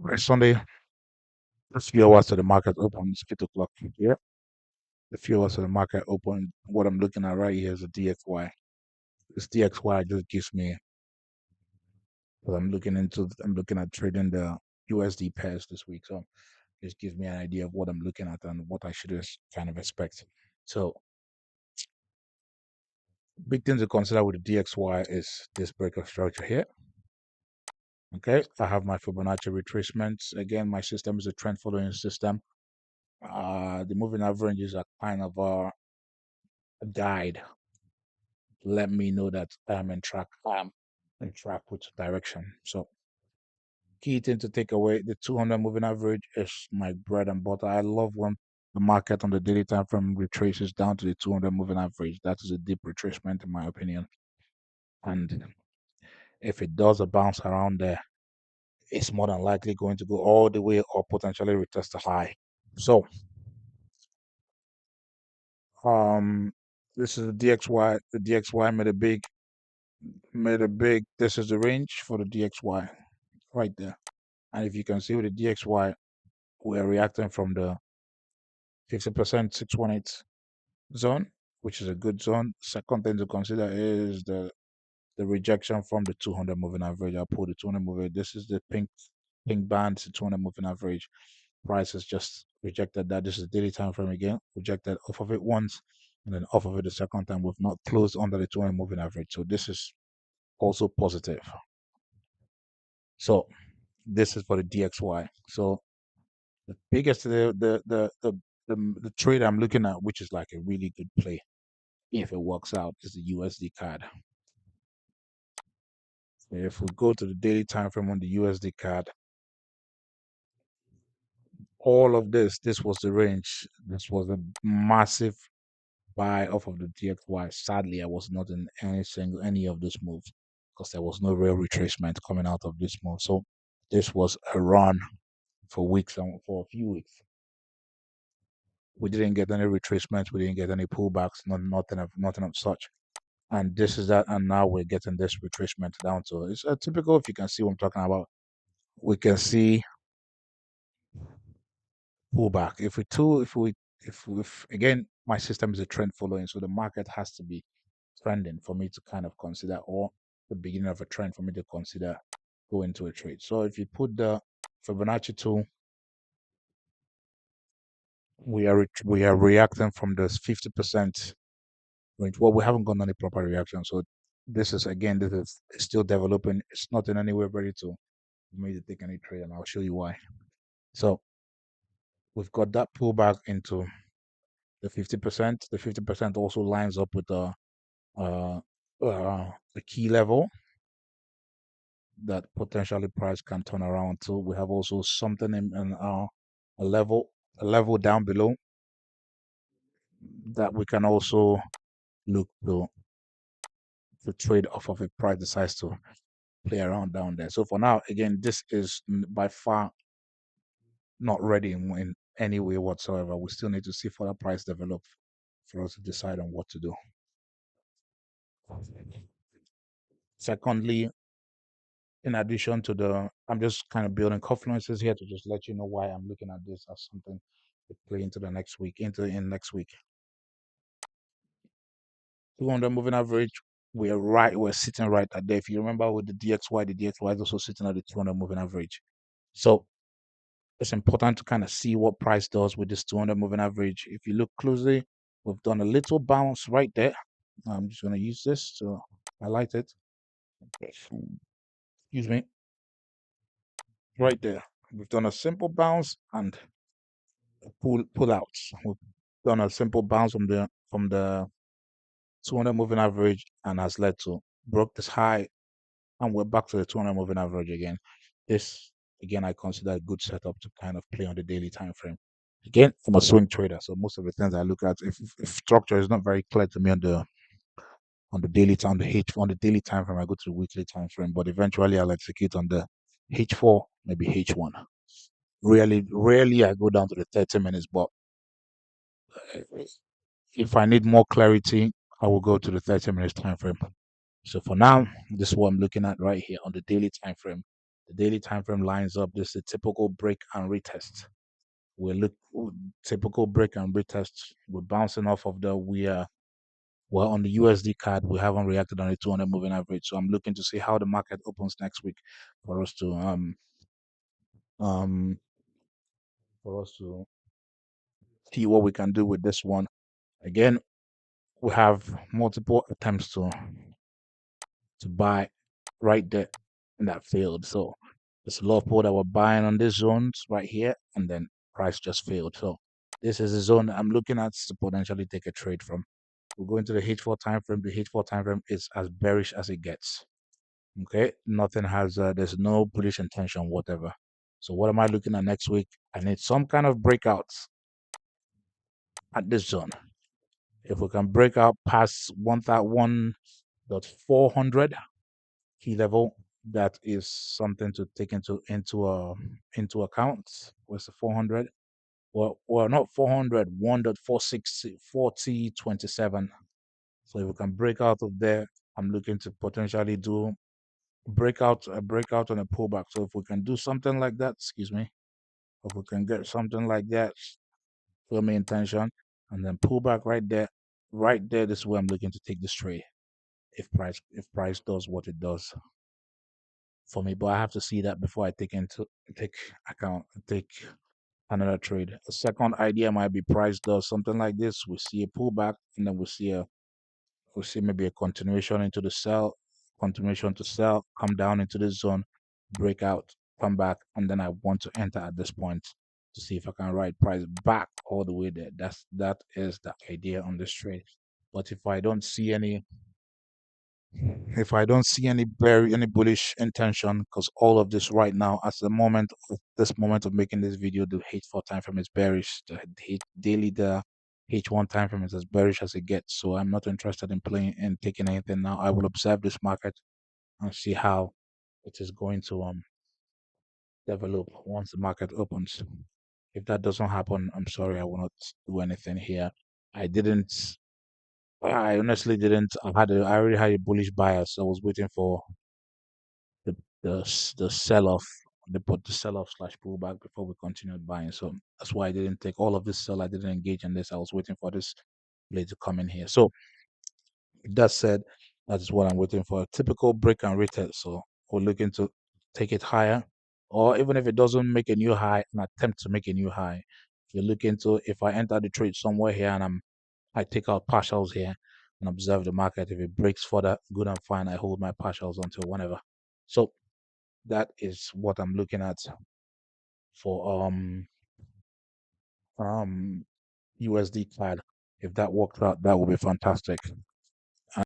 Right, Sunday, a few hours to the market open. It's 8 o'clock here. The few hours to the market open. What I'm looking at right here is a DXY. This DXY just gives me, because I'm looking at trading the USD pairs this week. So this gives me an idea of what I'm looking at and what I should kind of expect. So big thing to consider with the DXY is this breaker structure here. Okay, I have my Fibonacci retracements. Again, my system is a trend following system. The moving averages are kind of a guide. Let me know that I'm in track. I'm in track with direction. So key thing to take away: the 200 moving average is my bread and butter. I love when the market on the daily time frame retraces down to the 200 moving average. That is a deep retracement, in my opinion. And if it does a bounce around there, it's more than likely going to go all the way or potentially retest a high. So, um, this is the DXY. The DXY made a big. This is the range for the DXY right there. And if you can see with the DXY, we're reacting from the 50% 618 zone, which is a good zone. Second thing to consider is the rejection from the 200 moving average. I pull the 200 moving. This is the pink band, the 200 moving average. Price has just rejected that. This is daily time frame again. Rejected off of it once, and then off of it the second time. We've not closed under the 200 moving average. So this is also positive. So this is for the DXY. So the biggest the trade I'm looking at, which is like a really good play if it works out, is the USD card. If we go to the daily time frame on the USD card, all of this was the range. This was a massive buy off of the DXY. Sadly, I was not in any of this moves because there was no real retracement coming out of this move. So this was a run for weeks and for a few weeks. We didn't get any retracements. We didn't get any pullbacks. Nothing of such. And this is that. And now we're getting this retracement down to it's a typical. If you can see what I'm talking about, we can see pullback. If again, my system is a trend following, so the market has to be trending for me to kind of consider, or the beginning of a trend for me to consider going to a trade. So if you put the Fibonacci tool, we are reacting from this 50% range. Well, we haven't gotten any proper reaction. So this is still developing. It's not in any way ready to for me to take any trade, and I'll show you why. So we've got that pullback into the 50%. The 50% also lines up with uh, the key level that potentially price can turn around to. We have also something in a level a level down below that we can also look to trade off of if price decides to play around down there. So for now, again, this is by far not ready in any way whatsoever. We still need to see further price develop for us to decide on what to do. Secondly, in addition to I'm just kind of building confluences here to just let you know why I'm looking at this as something to play into the next week, into in next week. 200 moving average, we're sitting right at there. If you remember with the DXY is also sitting at the 200 moving average. So it's important to kind of see what price does with this 200 moving average. If you look closely, we've done a little bounce right there. I'm just going to use this to highlight it. Excuse me, right there. We've done a simple bounce and pull out. We've done a simple bounce from the 200 moving average and has led to broke this high and we're back to the 200 moving average again. This again I consider a good setup to kind of play on the daily time frame. Again, I'm a swing trader, so most of the things I look at, if structure is not very clear to me on the daily time, on the daily time frame, I go to the weekly time frame. But eventually, I'll execute on the H4, maybe H1. Rarely I go down to the 30 minutes, but if I need more clarity, I will go to the 30 minutes time frame. So for now, this is what I'm looking at right here on the daily time frame. The daily time frame lines up. This is a typical break and retest. We look typical break and retest. We're bouncing off of the we are well on the USD card. We haven't reacted on the 200 moving average. So I'm looking to see how the market opens next week for us to um for us to see what we can do with this one. Again, we have multiple attempts to buy right there in that field. So there's a lot of people that were buying on these zones right here, and then price just failed. So this is a zone that I'm looking at to potentially take a trade from. We're going to the H4 time frame. The H4 time frame is as bearish as it gets. Okay, nothing has there's no bullish intention whatever. So what am I looking at next week? I need some kind of breakouts at this zone. If we can break out past 1,400 key level, that is something to take into account. What's the 400? Well, not 400, 1.464027. So if we can break out of there, I'm looking to potentially do a breakout and a pullback. So if we can do something like that, excuse me, if we can get something like that, for my intention, and then pull back right there. This is where I'm looking to take this trade. If price does what it does for me, but I have to see that before I take account take another trade. A second idea might be price does something like this. We see a pullback, and then we see maybe a continuation into the sell, continuation to sell, come down into this zone, break out, come back, and then I want to enter at this point to see if I can ride price back all the way there. That is the idea on this trade. But if I don't see any bullish intention, because all of this right now, at the moment of this moment of making this video, the H4 time frame is bearish. The H1 time frame is as bearish as it gets. So I'm not interested in playing and taking anything now. I will observe this market and see how it is going to develop once the market opens. If that doesn't happen, I'm sorry, I will not do anything here. I didn't. I honestly didn't. I already had a bullish bias. So I was waiting for the the sell off, the sell off slash pullback before we continued buying. So that's why I didn't take all of this sell. I didn't engage in this. I was waiting for this blade to come in here. So that said, that is what I'm waiting for. A typical break and retest. So we're looking to take it higher, or even if it doesn't make a new high, an attempt to make a new high. You're looking to if I enter the trade somewhere here and I take out partials here and observe the market. If it breaks further, good and fine. I hold my partials until whenever. So that is what I'm looking at for um USD CAD. If that works out, that would be fantastic.